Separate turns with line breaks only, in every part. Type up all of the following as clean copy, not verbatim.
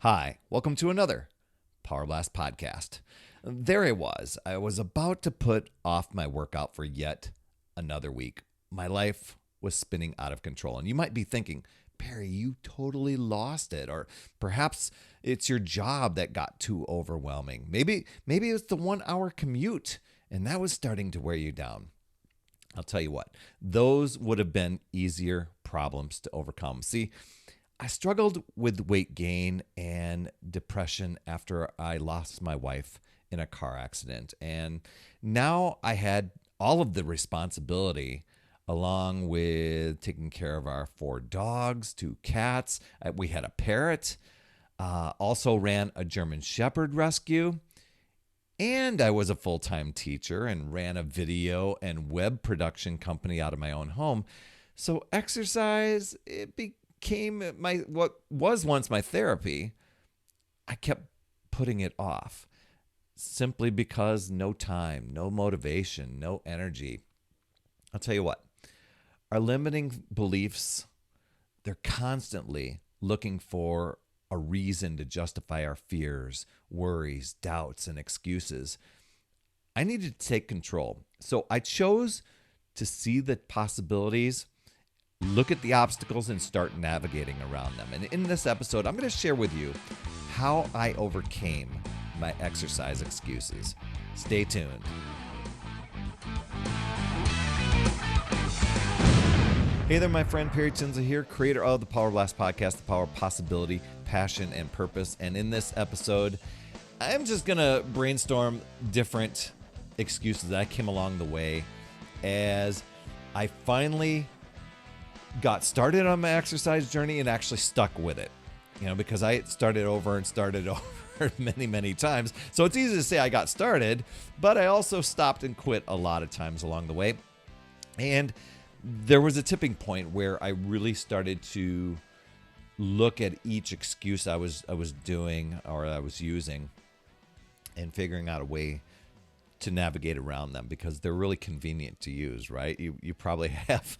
Hi, welcome to another Power Blast podcast. There I was. I was about to put off my workout for yet another week. My life was spinning out of control. And you might be thinking, Perry, you totally lost it. Or perhaps it's your job that got too overwhelming. Maybe it's the 1 hour commute and that was starting to wear you down. I'll tell you what, those would have been easier problems to overcome. See, I struggled with weight gain and depression after I lost my wife in a car accident. And now I had all of the responsibility along with taking care of our 4 dogs, 2 cats. We had a parrot, also ran a German Shepherd rescue. And I was a full-time teacher and ran a video and web production company out of my own home. So exercise, it became what was once my therapy. I kept putting it off simply because no time, no motivation, no energy. I'll tell you what, our limiting beliefs, they're constantly looking for a reason to justify our fears, worries, doubts, and excuses. I needed to take control. So I chose to see the possibilities, look at the obstacles, and start navigating around them. And in this episode, I'm going to share with you how I overcame my exercise excuses. Stay tuned. Hey there, my friend. Perry Tinsley here, creator of the Power Blast podcast, The Power of Possibility, Passion, and Purpose. And in this episode, I'm just going to brainstorm different excuses that I came along the way as I finally got started on my exercise journey and actually stuck with it, because I started over many, many times. So it's easy to say I got started, but I also stopped and quit a lot of times along the way. And there was a tipping point where I really started to look at each excuse I was doing or I was using and figuring out a way to navigate around them because they're really convenient to use, right? You probably have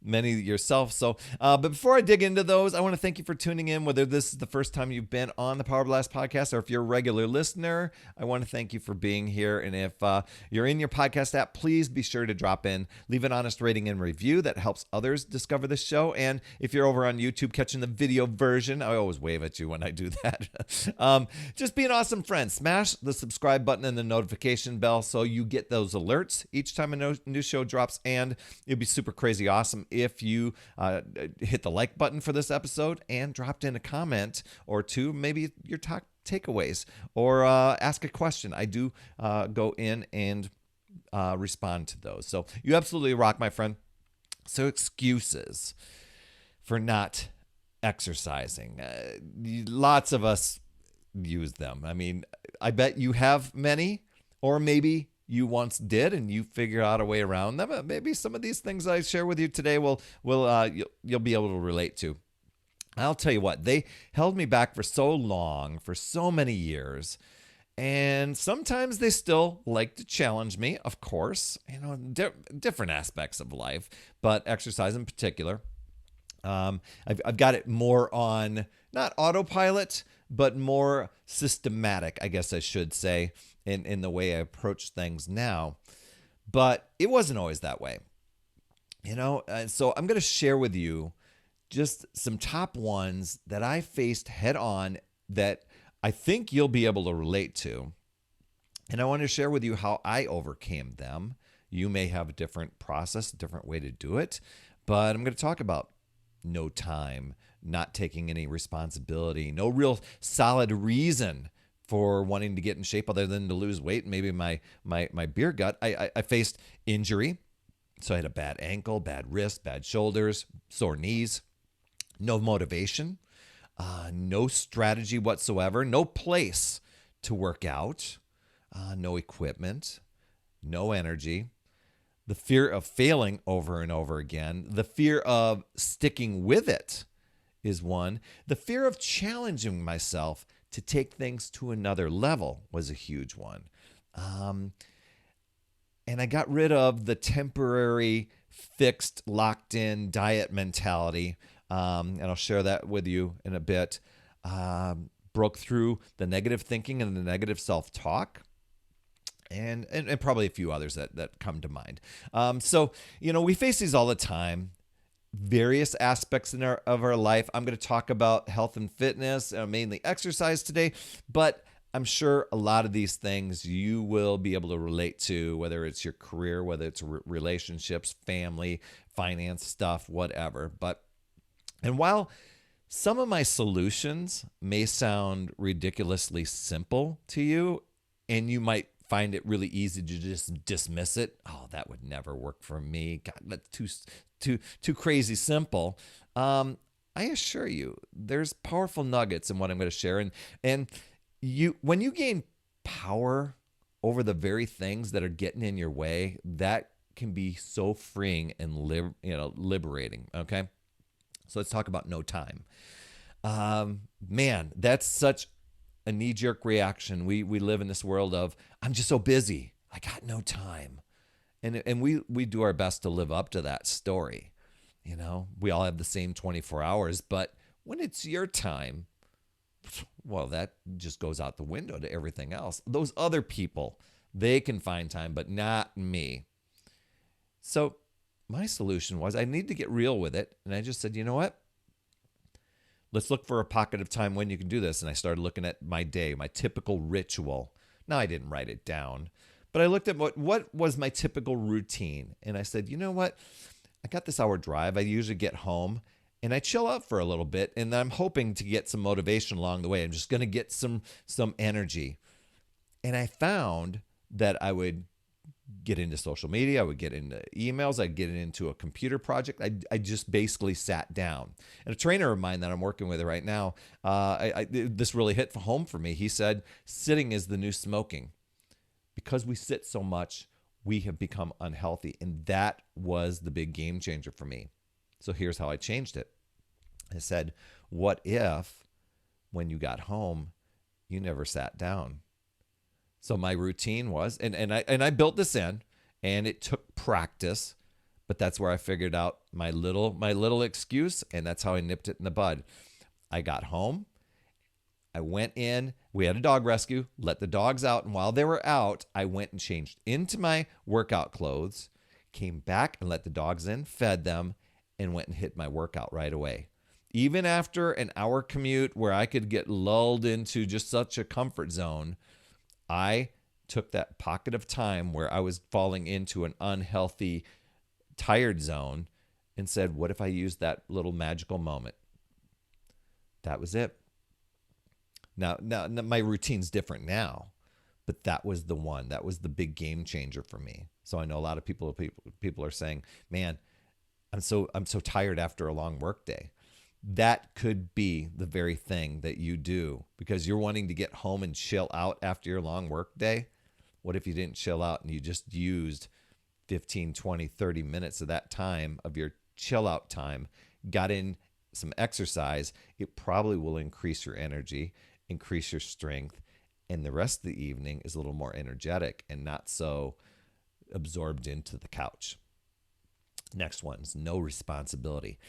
many yourself. So, but before I dig into those, I want to thank you for tuning in, whether this is the first time you've been on the Power Blast podcast or if you're a regular listener, I want to thank you for being here. And if you're in your podcast app, please be sure to drop in, leave an honest rating and review. That helps others discover the show. And if you're over on YouTube catching the video version, I always wave at you when I do that. Just be an awesome friend. Smash the subscribe button and the notification bell so you get those alerts each time a new show drops. And it'd be super crazy awesome if you hit the like button for this episode and dropped in a comment or two, maybe your top takeaways, or ask a question. I do go in and respond to those. So you absolutely rock, my friend. So excuses for not exercising. Lots of us use them. I mean, I bet you have many, or maybe you once did and you figure out a way around them. Maybe some of these things I share with you today will you'll be able to relate to. I'll tell you what, they held me back for so long, for so many years. And sometimes they still like to challenge me, of course, different aspects of life, but exercise in particular. I've got it more on not autopilot, but more systematic, I guess I should say, in the way I approach things now. But it wasn't always that way. So I'm going to share with you just some top ones that I faced head on that I think you'll be able to relate to. And I want to share with you how I overcame them. You may have a different process, a different way to do it, but I'm going to talk about no time, not taking any responsibility, no real solid reason for wanting to get in shape other than to lose weight, maybe my beer gut. I faced injury. So I had a bad ankle, bad wrist, bad shoulders, sore knees, no motivation, no strategy whatsoever, no place to work out, no equipment, no energy, the fear of failing over and over again, the fear of sticking with it is one, the fear of challenging myself to take things to another level was a huge one. And I got rid of the temporary, fixed, locked-in diet mentality and I'll share that with you in a bit. Broke through the negative thinking and the negative self-talk. And probably a few others that come to mind. So, we face these all the time, various aspects of our life. I'm going to talk about health and fitness, mainly exercise today, but I'm sure a lot of these things you will be able to relate to, whether it's your career, whether it's relationships, family, finance stuff, whatever. And while some of my solutions may sound ridiculously simple to you, and you might find it really easy to just dismiss it. Oh, that would never work for me. God, that's too crazy simple. I assure you, there's powerful nuggets in what I'm going to share. And when you gain power over the very things that are getting in your way, that can be so freeing and liberating. Okay, so let's talk about no time. Man, that's such a knee-jerk reaction. We live in this world of, I'm just so busy, I got no time. And we do our best to live up to that story. We all have the same 24 hours, but when it's your time, well, that just goes out the window to everything else. Those other people, they can find time, but not me. So my solution was I need to get real with it. And I just said, you know what? Let's look for a pocket of time when you can do this. And I started looking at my day, my typical ritual. Now, I didn't write it down, but I looked at what was my typical routine. And I said, you know what? I got this hour drive. I usually get home and I chill out for a little bit. And I'm hoping to get some motivation along the way. I'm just going to get some energy. And I found that I would get into social media. I would get into emails. I'd get into a computer project. I just basically sat down. And a trainer of mine that I'm working with right now, this really hit home for me. He said, sitting is the new smoking. Because we sit so much, we have become unhealthy. And that was the big game changer for me. So here's how I changed it. I said, what if when you got home, you never sat down? So my routine was, and I built this in, and it took practice, but that's where I figured out my little excuse, and that's how I nipped it in the bud. I got home, I went in, we had a dog rescue, let the dogs out, and while they were out, I went and changed into my workout clothes, came back and let the dogs in, fed them, and went and hit my workout right away. Even after an hour commute where I could get lulled into just such a comfort zone, I took that pocket of time where I was falling into an unhealthy, tired zone and said, what if I used that little magical moment? That was it. Now my routine's different now, but that was the one. That was the big game changer for me. So I know a lot of people are saying, man, I'm so tired after a long work day. That could be the very thing that you do because you're wanting to get home and chill out after your long work day. What if you didn't chill out and you just used 15, 20, 30 minutes of that time of your chill out time, got in some exercise? It probably will increase your energy, increase your strength, and the rest of the evening is a little more energetic and not so absorbed into the couch. Next one's no responsibility.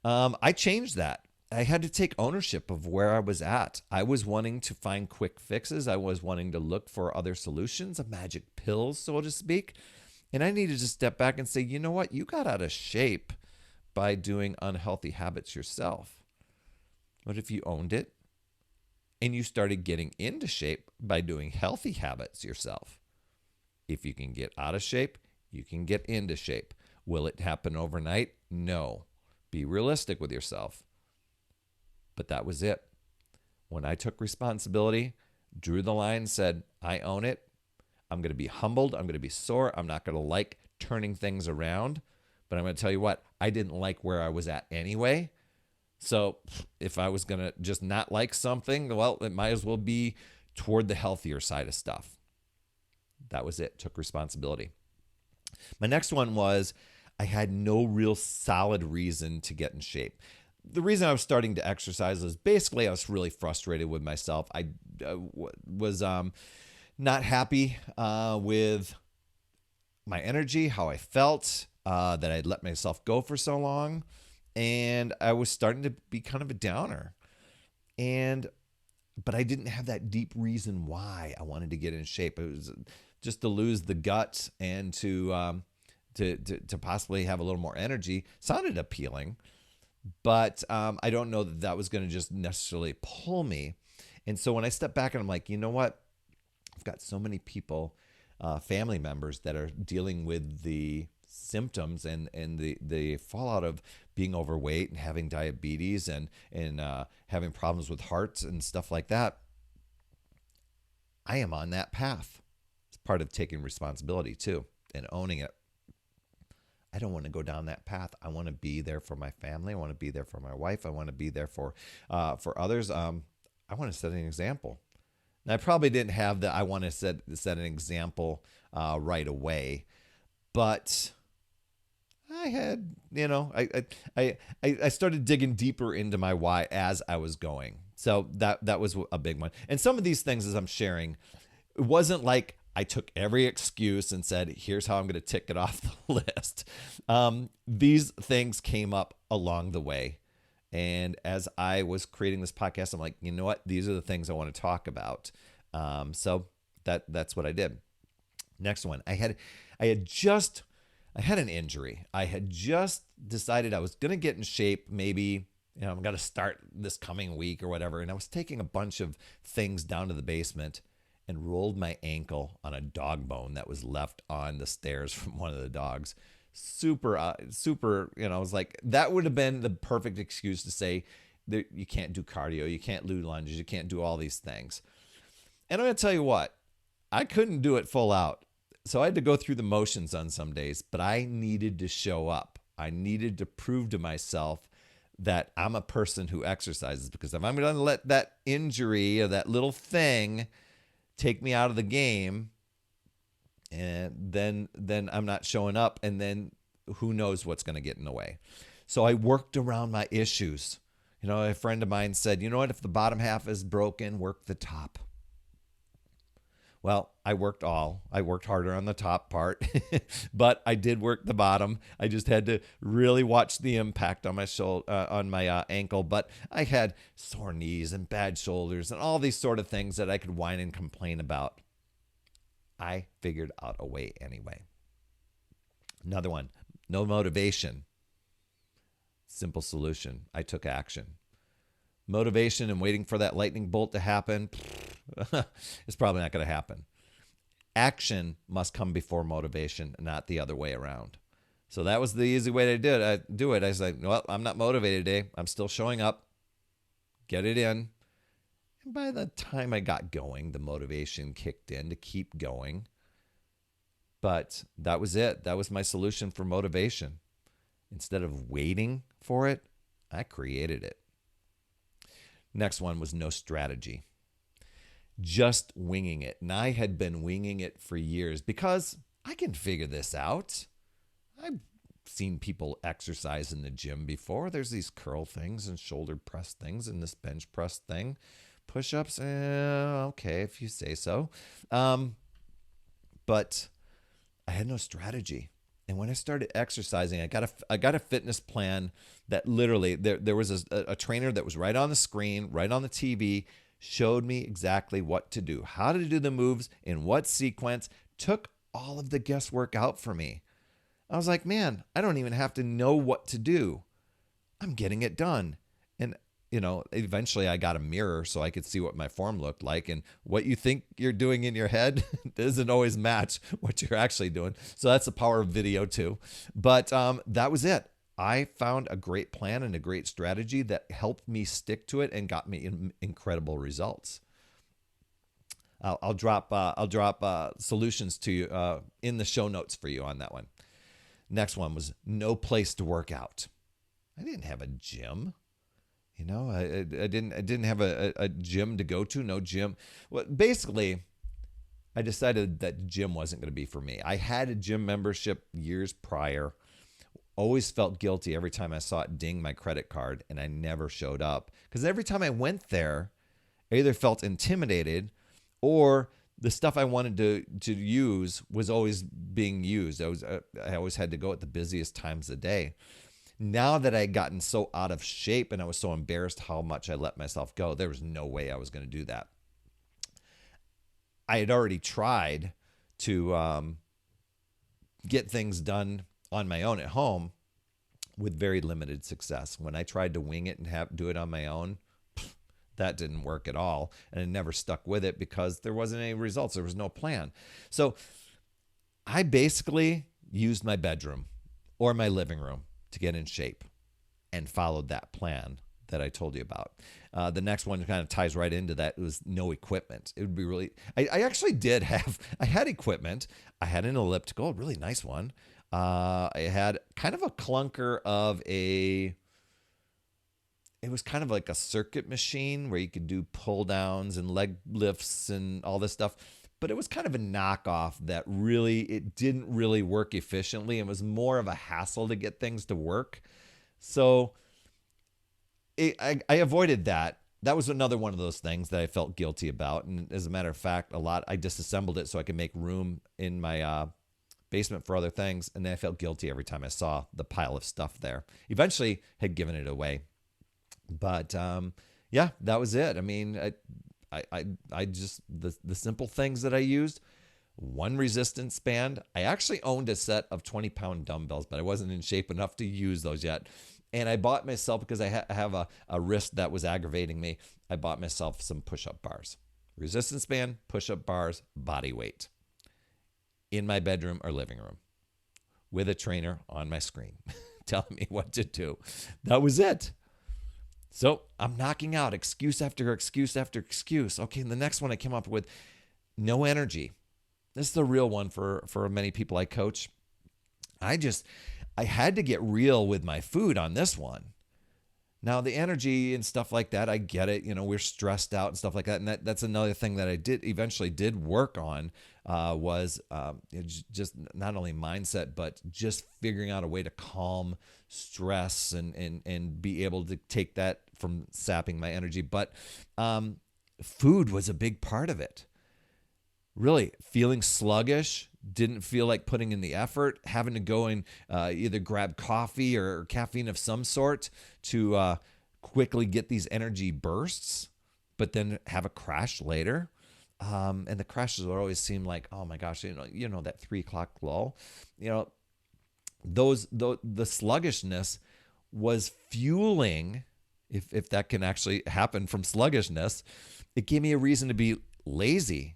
I changed that. I had to take ownership of where I was at. I was wanting to find quick fixes. I was wanting to look for other solutions, a magic pills, so to speak. And I needed to step back and say, you know what? You got out of shape by doing unhealthy habits yourself. What if you owned it and you started getting into shape by doing healthy habits yourself? If you can get out of shape, you can get into shape. Will it happen overnight? No. Be realistic with yourself. But that was it. When I took responsibility, drew the line, said, I own it. I'm going to be humbled. I'm going to be sore. I'm not going to like turning things around. But I'm going to tell you what, I didn't like where I was at anyway. So if I was going to just not like something, well, it might as well be toward the healthier side of stuff. That was it. Took responsibility. My next one was I had no real solid reason to get in shape. The reason I was starting to exercise was basically I was really frustrated with myself. I was not happy with my energy, how I felt, that I'd let myself go for so long. and I was starting to be kind of a downer. But I didn't have that deep reason why I wanted to get in shape. It was just to lose the guts and to possibly have a little more energy. Sounded appealing, but I don't know that that was going to just necessarily pull me. And so when I step back and I'm like, you know what? I've got so many people, family members that are dealing with the symptoms and the fallout of being overweight and having diabetes and having problems with hearts and stuff like that. I am on that path. It's part of taking responsibility too and owning it. I don't want to go down that path. I want to be there for my family. I want to be there for my wife. I want to be there for others. I want to set an example. And I probably didn't have I want to set an example right away, but I had, I started digging deeper into my why as I was going. So that was a big one. And some of these things, as I'm sharing, it wasn't like I took every excuse and said, here's how I'm going to tick it off the list. These things came up along the way. And as I was creating this podcast, I'm like, you know what? These are the things I want to talk about. So that's what I did. Next one. I had an injury. I had just decided I was going to get in shape. Maybe, I'm going to start this coming week or whatever. And I was taking a bunch of things down to the basement and rolled my ankle on a dog bone that was left on the stairs from one of the dogs. Super, I was like, that would have been the perfect excuse to say that you can't do cardio, you can't do lunges, you can't do all these things. And I'm going to tell you what, I couldn't do it full out. So I had to go through the motions on some days, but I needed to show up. I needed to prove to myself that I'm a person who exercises, because if I'm going to let that injury or that little thing take me out of the game, and then I'm not showing up, and then who knows what's going to get in the way. So I worked around my issues. A friend of mine said, you know what, if the bottom half is broken, work the top. Well, I worked harder on the top part, but I did work the bottom. I just had to really watch the impact on my shoulder, on my ankle. But I had sore knees and bad shoulders and all these sort of things that I could whine and complain about. I figured out a way anyway. Another one, no motivation. Simple solution. I took action. Motivation and waiting for that lightning bolt to happen, it's probably not going to happen. Action must come before motivation, not the other way around. So that was the easy way to do it. I was like, well, I'm not motivated today. I'm still showing up. Get it in. And by the time I got going, the motivation kicked in to keep going. But that was it. That was my solution for motivation. Instead of waiting for it, I created it. Next one was no strategy. Just winging it. And I had been winging it for years because I can figure this out. I've seen people exercise in the gym before. There's these curl things and shoulder press things and this bench press thing. Push-ups, okay, if you say so. But I had no strategy. And when I started exercising, I got a fitness plan that literally, there was a trainer that was right on the screen, right on the TV, showed me exactly what to do, how to do the moves, in what sequence, took all of the guesswork out for me. I was like, man, I don't even have to know what to do. I'm getting it done. And eventually I got a mirror so I could see what my form looked like, and what you think you're doing in your head doesn't always match what you're actually doing. So that's the power of video too. But that was it. I found a great plan and a great strategy that helped me stick to it and got me incredible results. I'll drop solutions to you in the show notes for you on that one. Next one was no place to work out. I didn't have a gym. I didn't have a gym to go to, no gym. Well, basically, I decided that the gym wasn't going to be for me. I had a gym membership years prior, always felt guilty every time I saw it ding my credit card, and I never showed up. Because every time I went there, I either felt intimidated or the stuff I wanted to use was always being used. I always had to go at the busiest times of the day. now that I had gotten so out of shape and I was so embarrassed how much I let myself go, there was no way I was going to do that. I had already tried to get things done on my own at home with very limited success. When I tried to wing it and do it on my own, that didn't work at all. And I never stuck with it because there wasn't any results. There was no plan. So I basically used my bedroom or my living room to get in shape and followed that plan that I told you about. The next one kind of ties right into that. It was no equipment. It would be really, I actually I had equipment. I had an elliptical, a really nice one. I had kind of a clunker of it was kind of like a circuit machine where you could do pull downs and leg lifts and all this stuff. But it was kind of a knockoff that it didn't really work efficiently. It was more of a hassle to get things to work. So I avoided that. That was another one of those things that I felt guilty about. And as a matter of fact, I disassembled it so I could make room in my basement for other things. And then I felt guilty every time I saw the pile of stuff there. Eventually had given it away. But yeah, that was it. I mean, I just, the simple things that I used, one resistance band. I actually owned a set of 20-pound dumbbells, but I wasn't in shape enough to use those yet. And I bought myself, because I have a wrist that was aggravating me, I bought myself some push-up bars. Resistance band, push-up bars, body weight. In my bedroom or living room. With a trainer on my screen telling me what to do. That was it. So I'm knocking out excuse after excuse after excuse. Okay, and the next one I came up with, no energy. This is the real one for many people I coach. I had to get real with my food on this one. Now, the energy and stuff like that, I get it. We're stressed out and stuff like that. And that's another thing that I eventually did work on was just not only mindset, but just figuring out a way to calm stress and be able to take that from sapping my energy. But food was a big part of it. Really, feeling sluggish, didn't feel like putting in the effort, having to go and either grab coffee or caffeine of some sort to quickly get these energy bursts, but then have a crash later. And the crashes would always seem like, oh my gosh, that 3 o'clock lull, the sluggishness was fueling, if that can actually happen from sluggishness, it gave me a reason to be lazy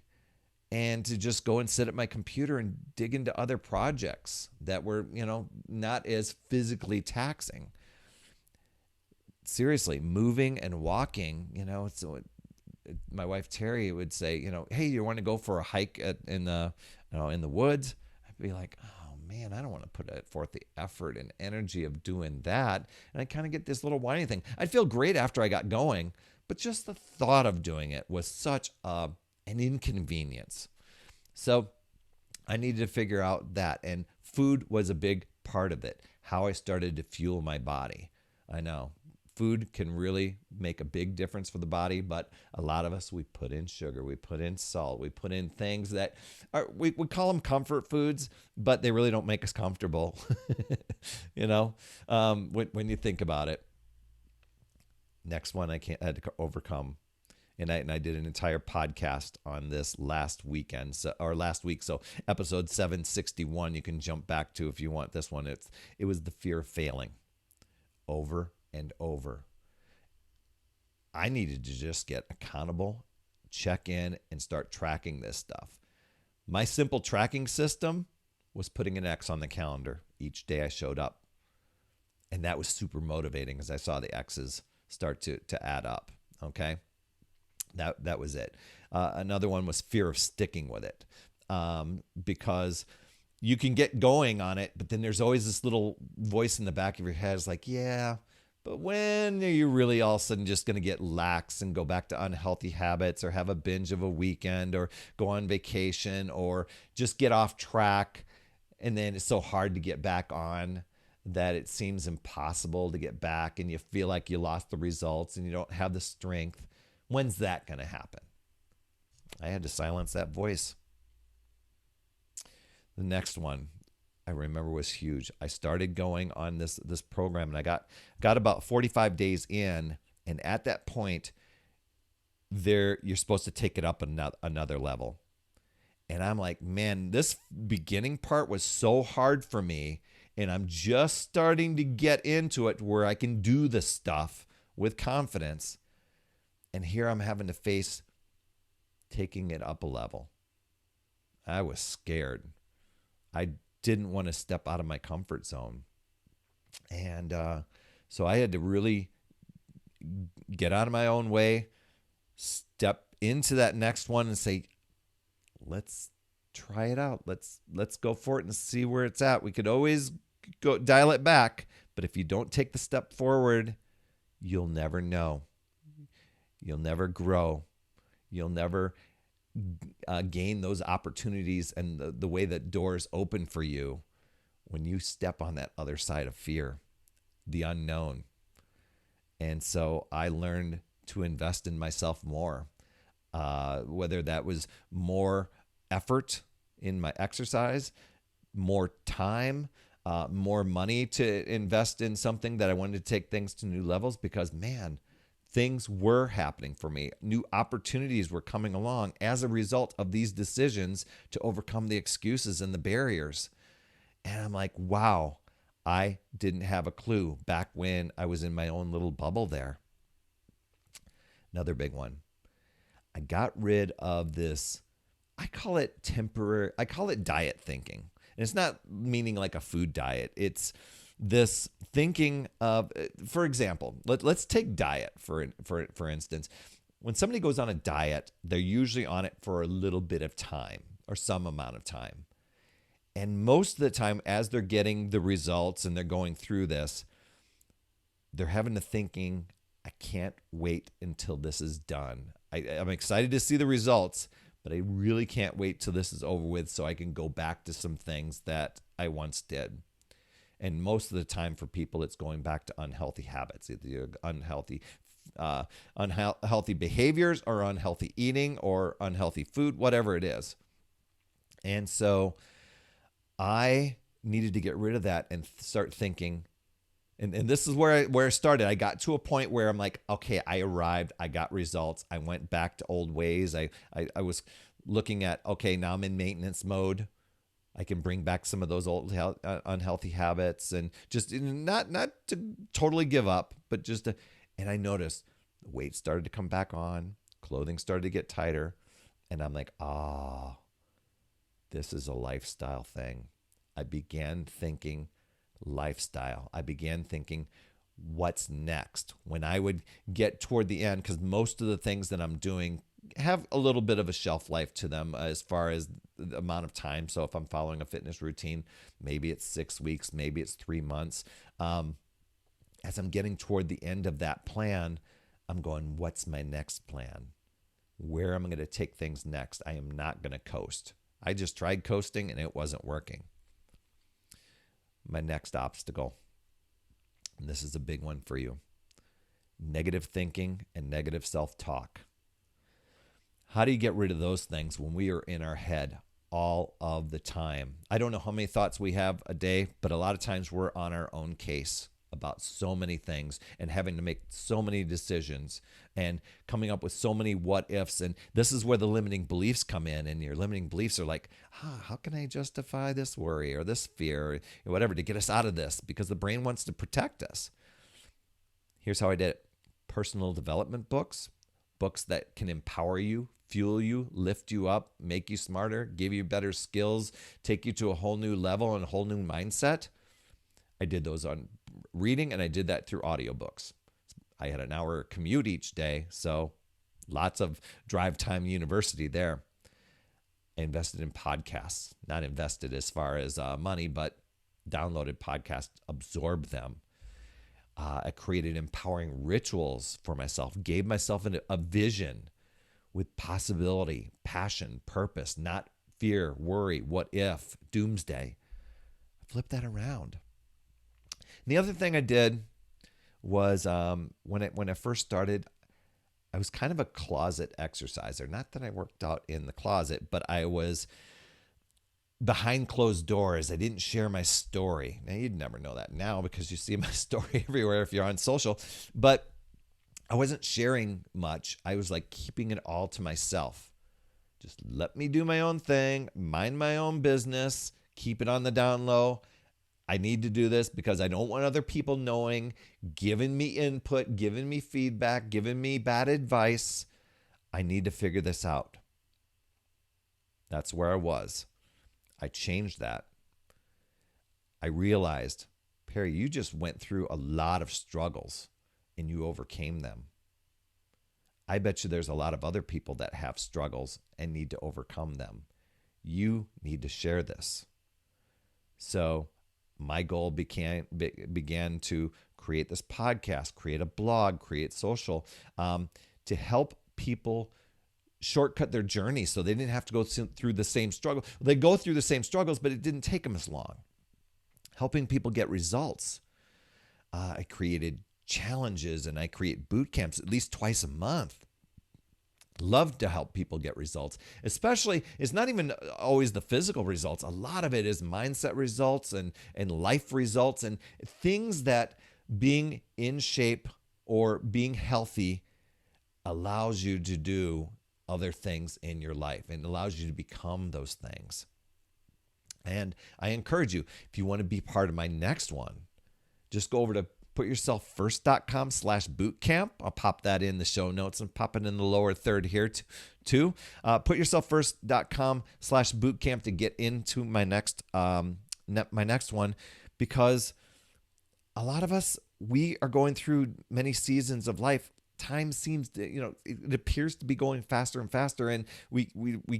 and to just go and sit at my computer and dig into other projects that were, not as physically taxing. Seriously, moving and walking, so my wife Terry would say, hey, you want to go for a hike in the woods? I'd be like, oh man, I don't want to put forth the effort and energy of doing that. And I kind of get this little whiny thing. I'd feel great after I got going, but just the thought of doing it was such an inconvenience. So I needed to figure out that, and food was a big part of it. How I started to fuel my body. I know food can really make a big difference for the body, but a lot of us, we put in sugar, we put in salt, we put in things that we call them comfort foods, but they really don't make us comfortable. When you think about it. Next one I had to overcome. And I did an entire podcast on this last week. So episode 761, you can jump back to if you want this one. It was the fear of failing over and over. I needed to just get accountable, check in, and start tracking this stuff. My simple tracking system was putting an X on the calendar each day I showed up. And that was super motivating as I saw the X's start to add up. Okay. That was it. Another one was fear of sticking with it, because you can get going on it, but then there's always this little voice in the back of your head. It's like, yeah, but when are you really all of a sudden just going to get lax and go back to unhealthy habits or have a binge of a weekend or go on vacation or just get off track? And then it's so hard to get back on that it seems impossible to get back, and you feel like you lost the results and you don't have the strength. When's that going to happen? I had to silence that voice. The next one, I remember was huge. I started going on this program, and I got about 45 days in, and at that point, there you're supposed to take it up another level. And I'm like, man, this beginning part was so hard for me, and I'm just starting to get into it where I can do the stuff with confidence. And here I'm having to face taking it up a level. I was scared. I didn't want to step out of my comfort zone. And so I had to really get out of my own way, step into that next one and say, let's try it out. Let's go for it and see where it's at. We could always go dial it back, but if you don't take the step forward, you'll never know. You'll never grow. You'll never gain those opportunities and the way that doors open for you when you step on that other side of fear, the unknown. And so I learned to invest in myself more, whether that was more effort in my exercise, more time, more money to invest in something that I wanted to take things to new levels, because man, things were happening for me. New opportunities were coming along as a result of these decisions to overcome the excuses and the barriers. And I'm like, wow, I didn't have a clue back when I was in my own little bubble there. Another big one. I got rid of this, I call it diet thinking. And it's not meaning like a food diet. It's this thinking of, for example, let's take diet for instance. When somebody goes on a diet, they're usually on it for a little bit of time or some amount of time. And most of the time, as they're getting the results and they're going through this, they're having the thinking, I can't wait until this is done. I'm excited to see the results, but I really can't wait till this is over with so I can go back to some things that I once did. And most of the time for people, it's going back to unhealthy habits, either unhealthy behaviors or unhealthy eating or unhealthy food, whatever it is. And so I needed to get rid of that and start thinking. And this is where I started. I got to a point where I'm like, okay, I arrived. I got results. I went back to old ways. I was looking at, okay, now I'm in maintenance mode. I can bring back some of those old unhealthy habits, and just not to totally give up, but just to, and I noticed the weight started to come back on, clothing started to get tighter, and I'm like, this is a lifestyle thing. I began thinking lifestyle. I began thinking, what's next? When I would get toward the end, because most of the things that I'm doing have a little bit of a shelf life to them as far as the amount of time. So if I'm following a fitness routine, maybe it's 6 weeks, maybe it's 3 months. As I'm getting toward the end of that plan, I'm going, what's my next plan? Where am I going to take things next? I am not going to coast. I just tried coasting and it wasn't working. My next obstacle, and this is a big one for you, negative thinking and negative self-talk. How do you get rid of those things when we are in our head all of the time? I don't know how many thoughts we have a day, but a lot of times we're on our own case about so many things and having to make so many decisions and coming up with so many what ifs. And this is where the limiting beliefs come in. And your limiting beliefs are like, how can I justify this worry or this fear or whatever to get us out of this? Because the brain wants to protect us. Here's how I did it. Personal development books that can empower you, fuel you, lift you up, make you smarter, give you better skills, take you to a whole new level and a whole new mindset. I did those on reading, and I did that through audiobooks. I had an hour commute each day, so lots of drive time university there. I invested in podcasts, not invested as far as money, but downloaded podcasts, absorbed them. I created empowering rituals for myself, gave myself a vision with possibility, passion, purpose, not fear, worry, what if, doomsday. I flipped that around. And the other thing I did was when I first started, I was kind of a closet exerciser. Not that I worked out in the closet, but I was behind closed doors. I didn't share my story. Now, you'd never know that now because you see my story everywhere if you're on social. But I wasn't sharing much. I was like keeping it all to myself. Just let me do my own thing, mind my own business, keep it on the down low. I need to do this because I don't want other people knowing, giving me input, giving me feedback, giving me bad advice. I need to figure this out. That's where I was. I changed that. I realized, Perry, you just went through a lot of struggles and you overcame them. I bet you there's a lot of other people that have struggles and need to overcome them. You need to share this. So my goal began to create this podcast, create a blog, create social, to help people shortcut their journey so they didn't have to go through the same struggle. They go through the same struggles, but it didn't take them as long. Helping people get results. I created challenges and I create boot camps at least twice a month. Love to help people get results. Especially, it's not even always the physical results. A lot of it is mindset results and life results and things that being in shape or being healthy allows you to do other things in your life and allows you to become those things. And I encourage you, if you want to be part of my next one, just go over to putyourselffirst.com/bootcamp. I'll pop that in the show notes and pop it in the lower third here too. Putyourselffirst.com/bootcamp to get into my next one, because a lot of us, we are going through many seasons of life. Time seems to, it appears to be going faster and faster, and we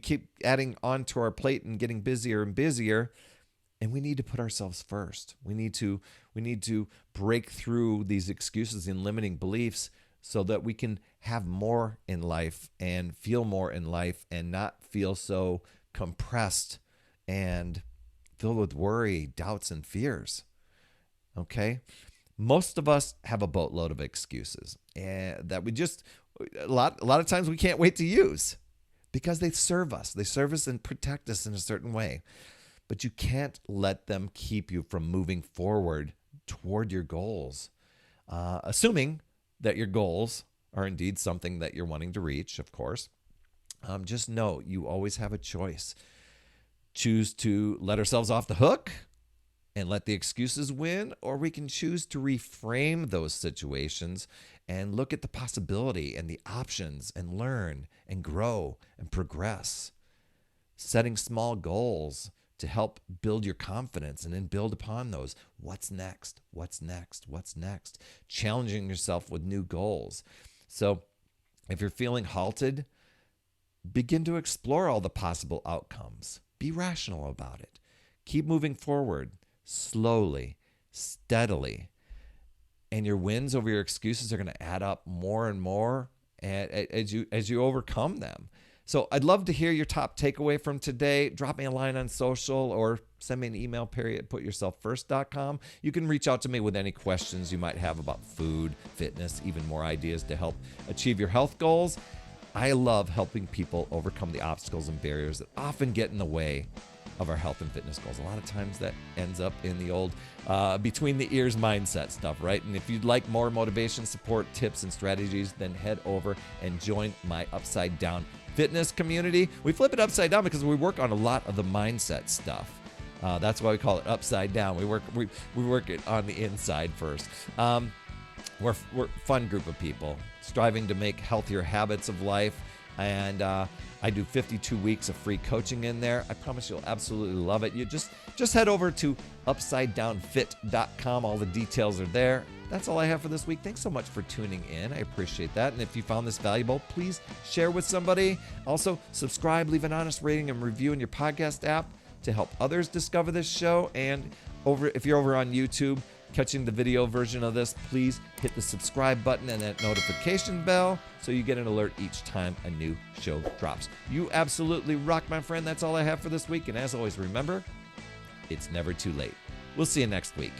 keep adding on to our plate and getting busier and busier. And we need to put ourselves first. We need to break through these excuses and limiting beliefs so that we can have more in life and feel more in life and not feel so compressed and filled with worry, doubts, and fears. Okay? Most of us have a boatload of excuses and that we just, a lot of times we can't wait to use because they serve us. They serve us and protect us in a certain way. But you can't let them keep you from moving forward toward your goals. Assuming that your goals are indeed something that you're wanting to reach, of course. Just know you always have a choice. Choose to let ourselves off the hook and let the excuses win, or we can choose to reframe those situations and look at the possibility and the options and learn and grow and progress. Setting small goals to help build your confidence and then build upon those. What's next? What's next? What's next? Challenging yourself with new goals. So if you're feeling halted, begin to explore all the possible outcomes. Be rational about it. Keep moving forward slowly, steadily. And your wins over your excuses are going to add up more and more as you overcome them. So I'd love to hear your top takeaway from today. Drop me a line on social or send me an email, Perry@putyourselffirst.com. You can reach out to me with any questions you might have about food, fitness, even more ideas to help achieve your health goals. I love helping people overcome the obstacles and barriers that often get in the way of our health and fitness goals. A lot of times that ends up in the old between the ears mindset stuff, right? And if you'd like more motivation, support, tips, and strategies, then head over and join my Upside Down Fitness community. We flip it upside down because we work on a lot of the mindset stuff. That's why we call it Upside Down. We work it on the inside first. We're a fun group of people striving to make healthier habits of life. And I do 52 weeks of free coaching in there. I promise you'll absolutely love it. You just head over to upsidedownfit.com. All the details are there. That's all I have for this week. Thanks so much for tuning in. I appreciate that. And if you found this valuable, please share with somebody. Also, subscribe, leave an honest rating and review in your podcast app to help others discover this show. And if you're over on YouTube, catching the video version of this, please hit the subscribe button and that notification bell so you get an alert each time a new show drops. You absolutely rock, my friend. That's all I have for this week. And as always, remember, it's never too late. We'll see you next week.